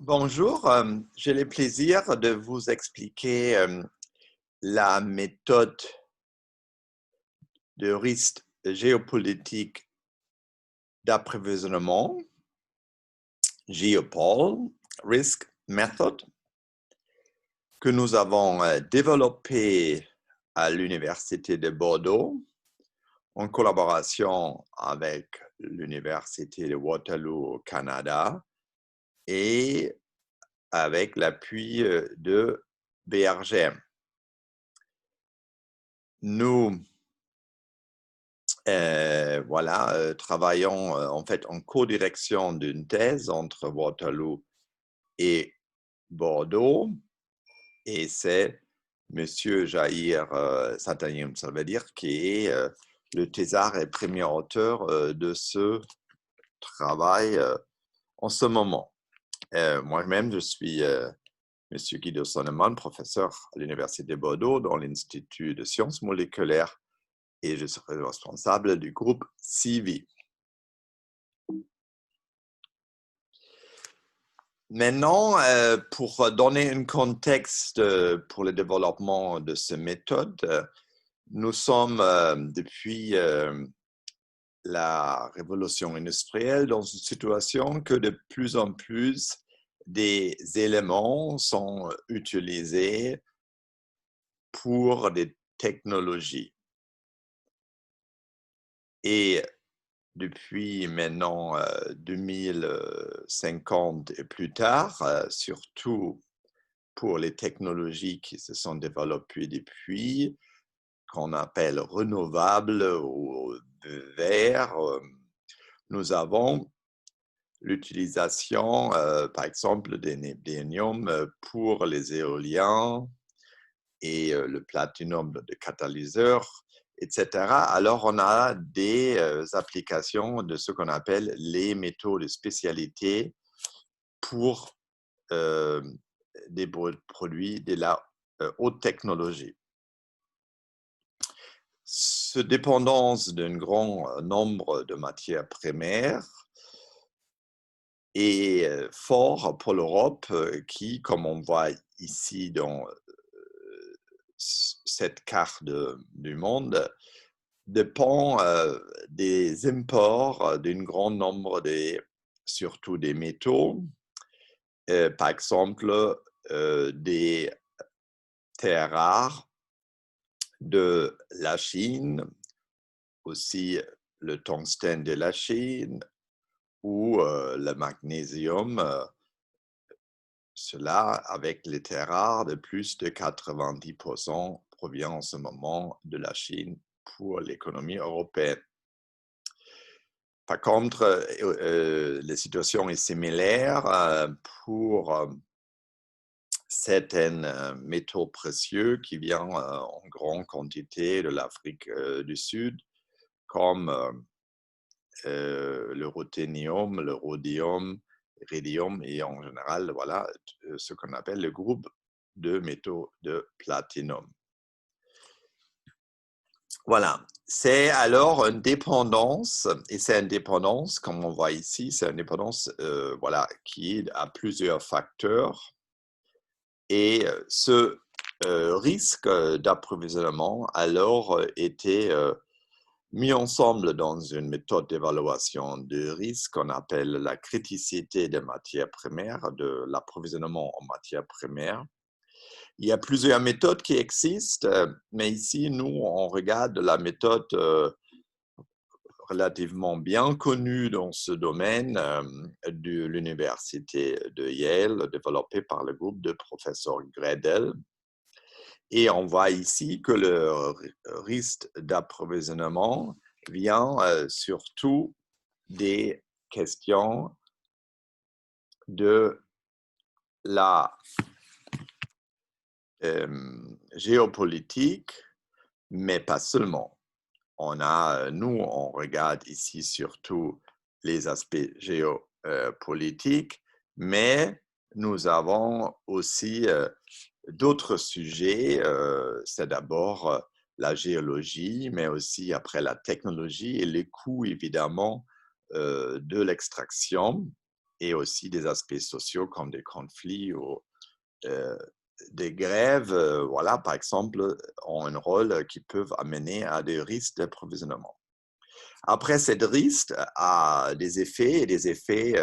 Bonjour, j'ai le plaisir de vous expliquer la méthode de risque géopolitique d'approvisionnement, Geopol Risk Method, que nous avons développée à l'Université de Bordeaux en collaboration avec l'Université de Waterloo au Canada et avec l'appui de BRGM. Nous travaillons en fait en co-direction d'une thèse entre Waterloo et Bordeaux, et c'est Monsieur Jair Satayem Salvadir qui est le thésard et premier auteur de ce travail en ce moment. Moi-même, je suis Monsieur Guido Sonnemann, professeur à l'Université de Bordeaux dans l'Institut de sciences moléculaires, et je serai responsable du groupe CV. Maintenant, pour donner un contexte pour le développement de cette méthode, nous sommes depuis la révolution industrielle dans une situation que de plus en plus des éléments sont utilisés pour des technologies. Et depuis maintenant 2050 et plus tard, surtout pour les technologies qui se sont développées depuis, qu'on appelle renouvelables ou verts, nous avons l'utilisation, par exemple, des néodymium pour les éoliens et le platinum de catalyseur, etc. Alors, on a des applications de ce qu'on appelle les métaux de spécialité pour des produits de la haute technologie. Cette dépendance d'un grand nombre de matières premières est fort pour l'Europe qui, comme on voit ici dans cette carte du monde, dépend des imports d'un grand nombre surtout des métaux, par exemple des terres rares de la Chine, aussi le tungstène de la Chine ou le magnésium, cela avec les terres rares de plus de 90% provient en ce moment de la Chine pour l'économie européenne. Par contre, la situation est similaire pour certains métaux précieux qui viennent en grande quantité de l'Afrique du Sud, comme le ruthénium, le rhodium, l'iridium et en général, voilà, ce qu'on appelle le groupe de métaux de platinum. Voilà, c'est alors une dépendance, et c'est une dépendance, comme on voit ici, c'est une dépendance voilà, qui a plusieurs facteurs. Et ce risque d'approvisionnement alors était mis ensemble dans une méthode d'évaluation de risque qu'on appelle la criticité des matières premières, de l'approvisionnement en matières premières. Il y a plusieurs méthodes qui existent, mais ici, nous, on regarde la méthode relativement bien connue dans ce domaine de l'université de Yale, développée par le groupe de professeur Gradel. Et on voit ici que le risque d'approvisionnement vient surtout des questions de la géopolitique, mais pas seulement. Nous, on regarde ici surtout les aspects géopolitiques, mais nous avons aussi d'autres sujets. C'est d'abord la géologie, mais aussi après la technologie et les coûts, évidemment, de l'extraction. et aussi des aspects sociaux comme des conflits ou des grèves, voilà, par exemple, ont un rôle qui peuvent amener à des risques d'approvisionnement. Après, ces risques a des effets, et des effets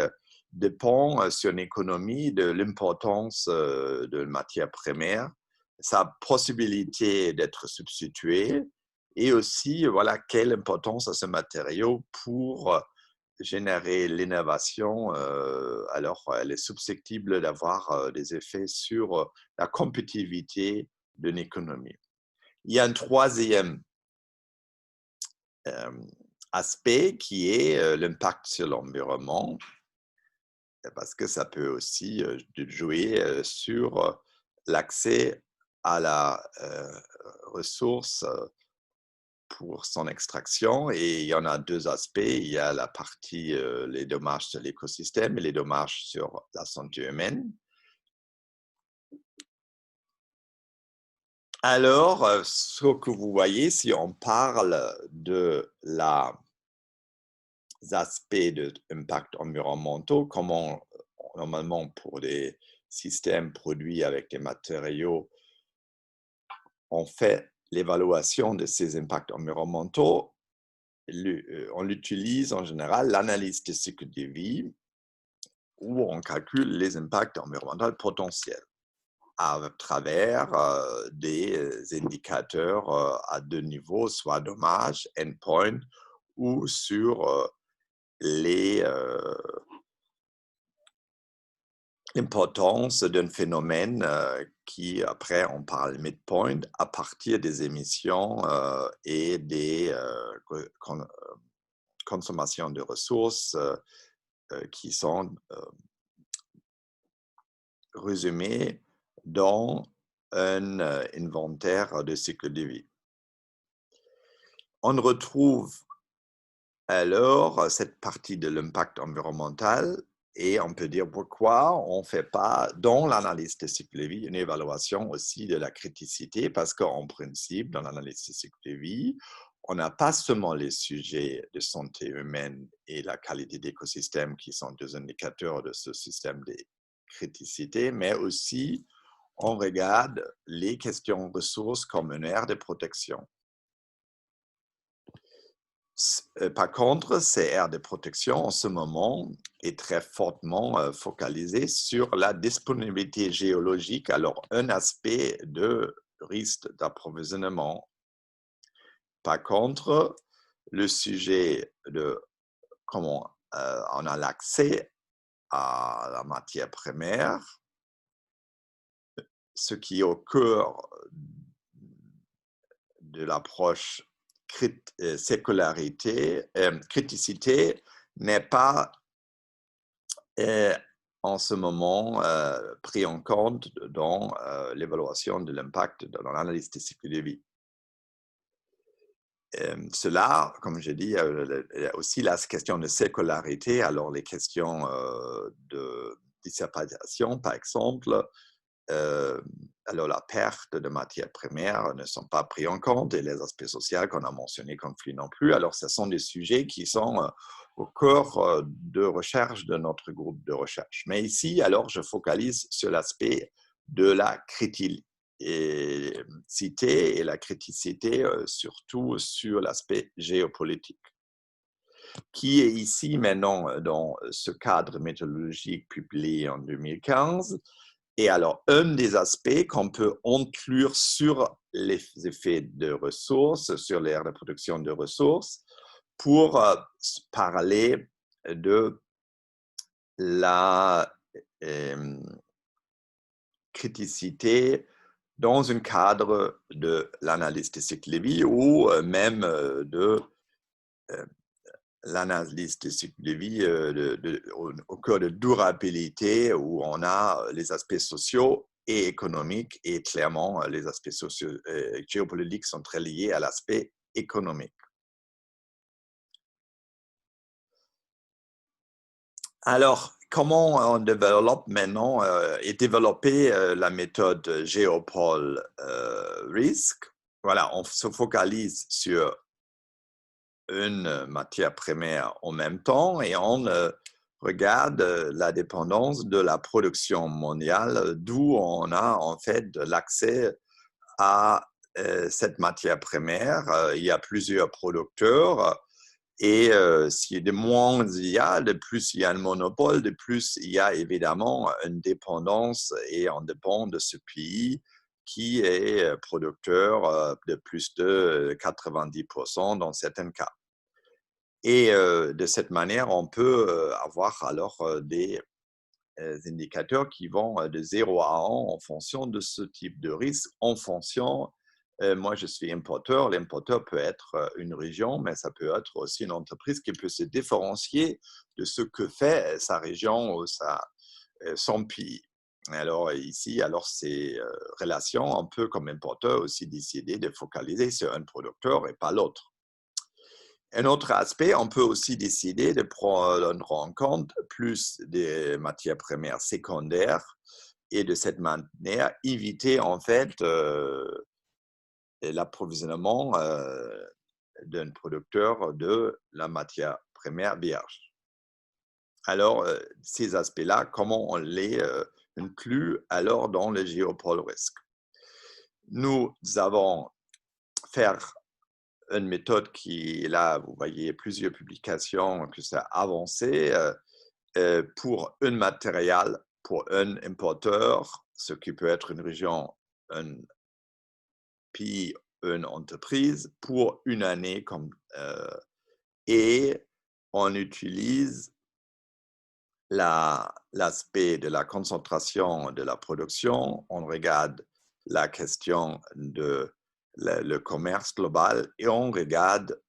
dépendent sur l'économie de l'importance de matières premières, sa possibilité d'être substituée, et aussi, voilà, quelle importance a ce matériau pour générer l'innovation. Alors, elle est susceptible d'avoir des effets sur la compétitivité d'une économie. Il y a un troisième aspect qui est l'impact sur l'environnement, parce que ça peut aussi jouer sur l'accès à la ressource pour son extraction. Et il y en a deux aspects. Il y a la partie, les dommages sur l'écosystème et les dommages sur la santé humaine. Alors, ce que vous voyez, si on parle de aspects d'impact environnementaux, comment normalement pour des systèmes produits avec des matériaux, on fait l'évaluation de ces impacts environnementaux. On utilise en général l'analyse de cycle de vie où on calcule les impacts environnementaux potentiels à travers des indicateurs à deux niveaux, soit dommages, endpoint, ou sur l'importance d'un phénomène qui, après, on parle midpoint, à partir des émissions et des consommations de ressources qui sont résumées dans un inventaire de cycle de vie. On retrouve alors cette partie de l'impact environnemental et on peut dire pourquoi on ne fait pas dans l'analyse de cycle de vie une évaluation aussi de la criticité, parce qu'en principe, dans l'analyse de cycle de vie, on n'a pas seulement les sujets de santé humaine et la qualité d'écosystème qui sont deux indicateurs de ce système de criticité, mais aussi on regarde les questions ressources comme une aire de protection. Par contre, ces aires de protection en ce moment est très fortement focalisée sur la disponibilité géologique, alors un aspect de risque d'approvisionnement. Par contre, le sujet de comment on a l'accès à la matière première, ce qui est au cœur de l'approche criticité n'est pas en ce moment pris en compte dans l'évaluation de l'impact dans l'analyse des cycles de vie. Cela, comme je dis, il y a aussi la question de circularité, alors les questions de dissipation, par exemple, alors la perte de matières premières ne sont pas pris en compte et les aspects sociaux qu'on a mentionnés, conflits non plus. Alors ce sont des sujets qui sont au cœur de recherche de notre groupe de recherche. Mais ici, alors, je focalise sur l'aspect de la criticité et la criticité surtout sur l'aspect géopolitique, qui est ici maintenant dans ce cadre méthodologique publié en 2015. Et alors, un des aspects qu'on peut inclure sur les effets de ressources, sur l'ère de production de ressources, pour parler de la criticité dans un cadre de l'analyse des cycles de vie ou même de l'analyse des cycles de vie au cœur de durabilité où on a les aspects sociaux et économiques et clairement les aspects sociaux géopolitiques sont très liés à l'aspect économique. Alors, comment on développe maintenant et développer la méthode Géopol Risk? Voilà, on se focalise sur une matière première en même temps et on regarde la dépendance de la production mondiale, d'où on a en fait l'accès à cette matière première. Il y a plusieurs producteurs et si de moins il y a, de plus il y a un monopole, de plus il y a évidemment une dépendance et on dépend de ce pays qui est producteur de plus de 90% dans certains cas. Et de cette manière, on peut avoir alors des indicateurs qui vont de 0 à 1 en fonction de ce type de risque, en fonction, moi je suis importeur, l'importeur peut être une région, mais ça peut être aussi une entreprise qui peut se différencier de ce que fait sa région ou son pays. Alors ici, alors ces relations, on peut comme importeur aussi décider de focaliser sur un producteur et pas l'autre. Un autre aspect, on peut aussi décider de prendre en compte plus des matières premières secondaires et de cette manière éviter en fait l'approvisionnement d'un producteur de la matière première vierge. Alors, ces aspects-là, comment on les inclut alors dans le géopôle risque? Nous avons faire une méthode qui, là, vous voyez plusieurs publications que ça a avancé pour un matériel, pour un importeur, ce qui peut être une région, un pays, une entreprise, pour une année. Et on utilise l'aspect de la concentration de la production, on regarde la question de le commerce global et on regarde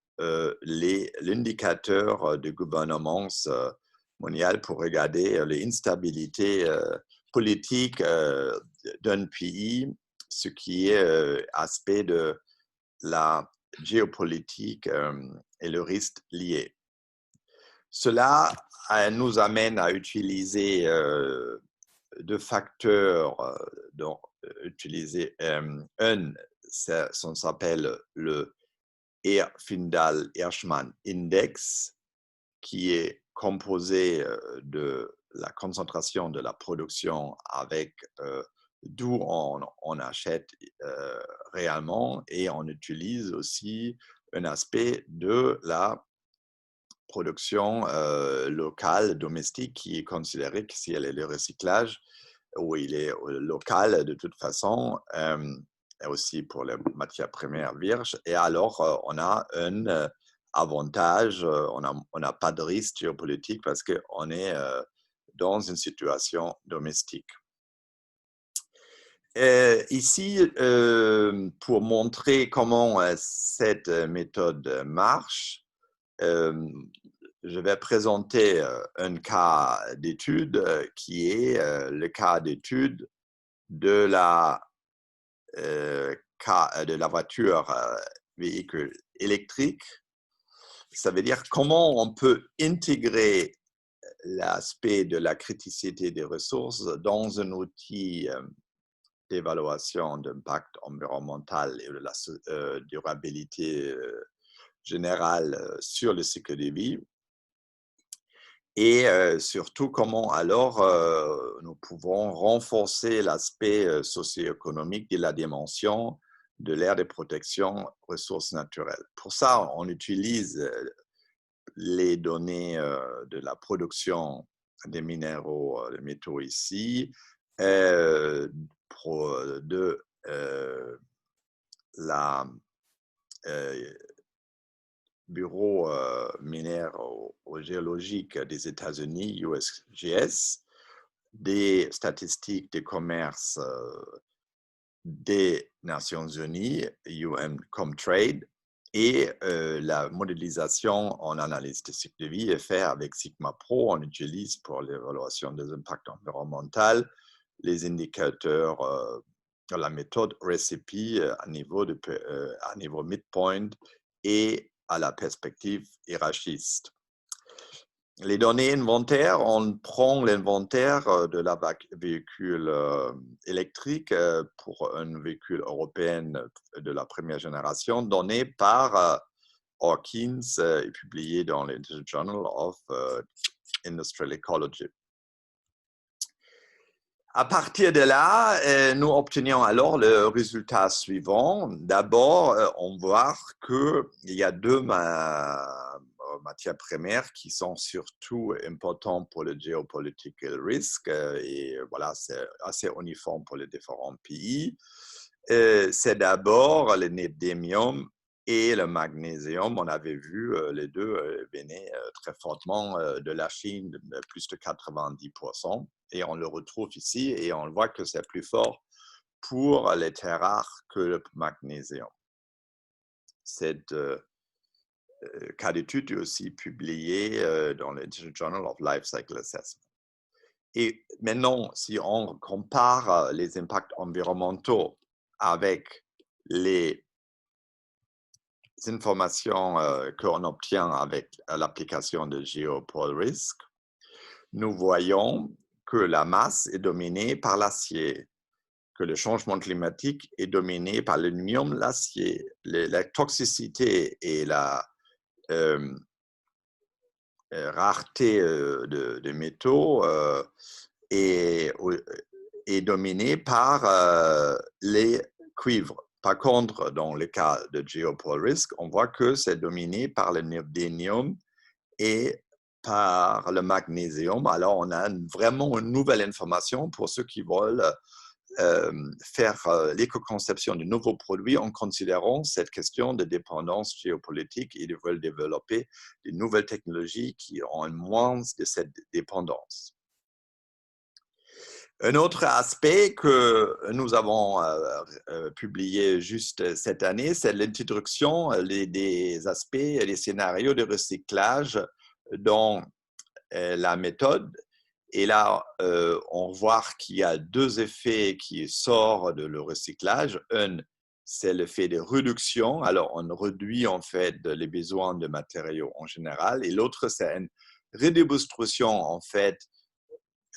l'indicateur de gouvernance mondiale pour regarder l'instabilité politique d'un pays, ce qui est aspect de la géopolitique et le risque lié. Cela nous amène à utiliser deux facteurs, donc utiliser ça s'appelle le Herfindahl-Hirschman Index, qui est composé de la concentration de la production avec d'où on achète réellement, et on utilise aussi un aspect de la production locale, domestique, qui est considérée que si elle est le recyclage, ou il est local de toute façon, et aussi pour les matières premières vierges. Et alors, on a un avantage, on n'a pas de risque géopolitique parce qu'on est dans une situation domestique. Ici, pour montrer comment cette méthode marche, je vais présenter un cas d'étude qui est le cas d'étude de la voiture véhicule électrique. Ça veut dire comment on peut intégrer l'aspect de la criticité des ressources dans un outil d'évaluation d'impact environnemental et de la durabilité générale sur le cycle de vie. Et surtout, comment alors nous pouvons renforcer l'aspect socio-économique de la dimension de l'aire de protection ressources naturelles. Pour ça, on utilise les données de la production des minéraux, des métaux ici, de la bureau minière ou géologique des États-Unis, USGS, des statistiques de commerce des Nations Unies, UN-Comtrade, et la modélisation en analyse de cycle de vie est faite avec Sigma Pro. On utilise pour l'évaluation des impacts environnementaux les indicateurs de la méthode RECIPE à niveau midpoint et à la perspective hiérarchiste. Les données inventaires, on prend l'inventaire de la véhicule électrique pour un véhicule européen de la première génération, donné par Hawkins et publié dans le Journal of Industrial Ecology. À partir de là, nous obtenions alors le résultat suivant. D'abord, on voit qu'il y a deux matières premières qui sont surtout importantes pour le geopolitical risk. Et voilà, c'est assez uniforme pour les différents pays. C'est d'abord le néodymium et le magnésium. On avait vu les deux venaient très fortement de la Chine, de plus de 90%. Et on le retrouve ici et on voit que c'est plus fort pour les terres rares que le magnésium. Cette cas d'étude est aussi publié dans le Journal of Life Cycle Assessment. Et maintenant, si on compare les impacts environnementaux avec les informations qu'on obtient avec l'application de Geopol Risk, nous voyons que la masse est dominée par l'acier, que le changement climatique est dominé par l'aluminium, l'acier, la toxicité et la rareté de métaux est dominée par les cuivres. Par contre, dans le cas de Geopol Risk, on voit que c'est dominé par le néodymium et par le magnésium. Alors, on a vraiment une nouvelle information pour ceux qui veulent faire l'éco-conception de nouveaux produits en considérant cette question de dépendance géopolitique et ils veulent développer de nouvelles technologies qui ont moins de cette dépendance. Un autre aspect que nous avons publié juste cette année, c'est l'introduction des aspects, des scénarios de recyclage dans la méthode. Et là, on voit qu'il y a deux effets qui sortent de le recyclage. Un, c'est l'effet de réduction. Alors, on réduit en fait les besoins de matériaux en général. Et l'autre, c'est une redistribution en fait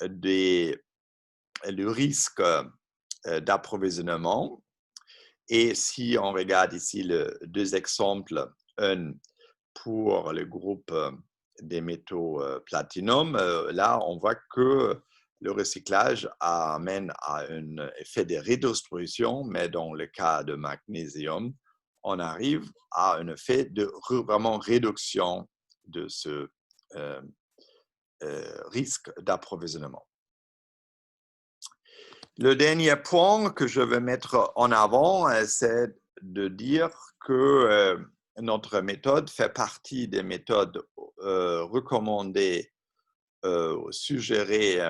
du risque d'approvisionnement. Et si on regarde ici les deux exemples, un pour le groupe des métaux platinum, là, on voit que le recyclage amène à un effet de redistribution, mais dans le cas de magnésium, on arrive à un effet de vraiment réduction de ce risque d'approvisionnement. Le dernier point que je veux mettre en avant, c'est de dire que notre méthode fait partie des méthodes recommandées, suggérées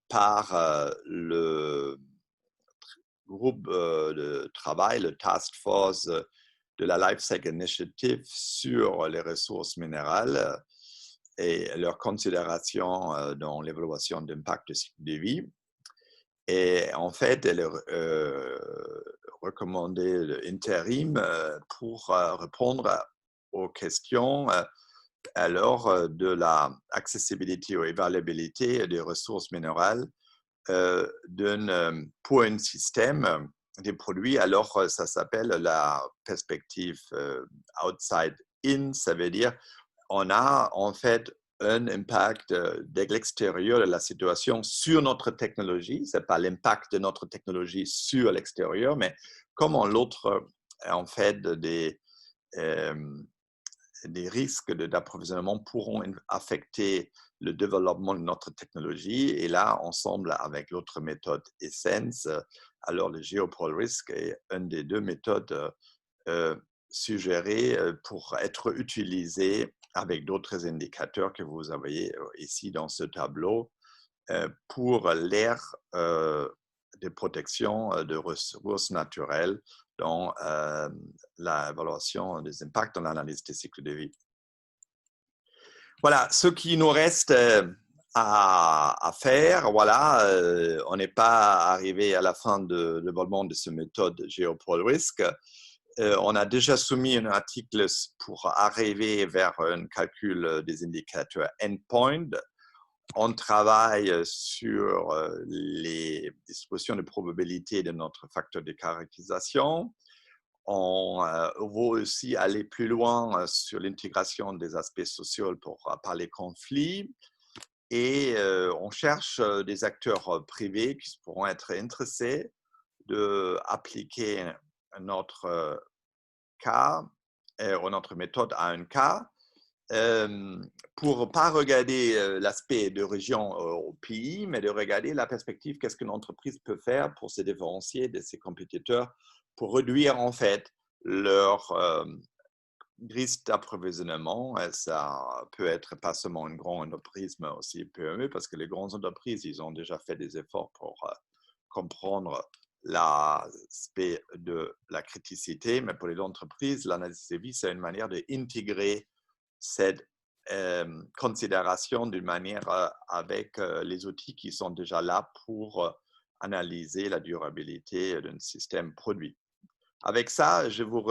par le groupe de travail, le Task Force de la Life Cycle Initiative sur les ressources minérales et leurs considérations dans l'évaluation d'impact de cycle de vie. Et en fait, elle recommandait l'intérim pour répondre aux questions alors de la accessibilité ou availabilité des ressources minérales pour un système des produits. Alors, ça s'appelle la perspective outside in. Ça veut dire on a en fait un impact de l'extérieur de la situation sur notre technologie. Ce n'est pas l'impact de notre technologie sur l'extérieur, mais comment l'autre, en fait, des risques d'approvisionnement pourront affecter le développement de notre technologie. Et là, ensemble avec l'autre méthode Essence, alors le Geopol Risk est une des deux méthodes suggérées pour être utilisées avec d'autres indicateurs que vous avez ici dans ce tableau pour l'ère de protection de ressources naturelles dans l'évaluation des impacts dans l'analyse des cycles de vie. Voilà, ce qui nous reste à faire, voilà, on n'est pas arrivé à la fin de développement de cette méthode Geopol Risk. On a déjà soumis un article pour arriver vers un calcul des indicateurs endpoint. On travaille sur les distributions de probabilité de notre facteur de caractérisation. On va aussi aller plus loin sur l'intégration des aspects sociaux par les conflits. et on cherche des acteurs privés qui pourront être intéressés d'appliquer notre cas ou notre méthode à un cas pour ne pas regarder l'aspect de région au pays, mais de regarder la perspective, qu'est-ce qu'une entreprise peut faire pour se différencier de ses compétiteurs, pour réduire en fait leur risque d'approvisionnement. Ça peut être pas seulement une grande entreprise, mais aussi PME, parce que les grandes entreprises, ils ont déjà fait des efforts pour comprendre l'aspect de la criticité, mais pour les entreprises, l'analyse de vie, c'est une manière d'intégrer cette considération d'une manière avec les outils qui sont déjà là pour analyser la durabilité d'un système produit. Avec ça, je vous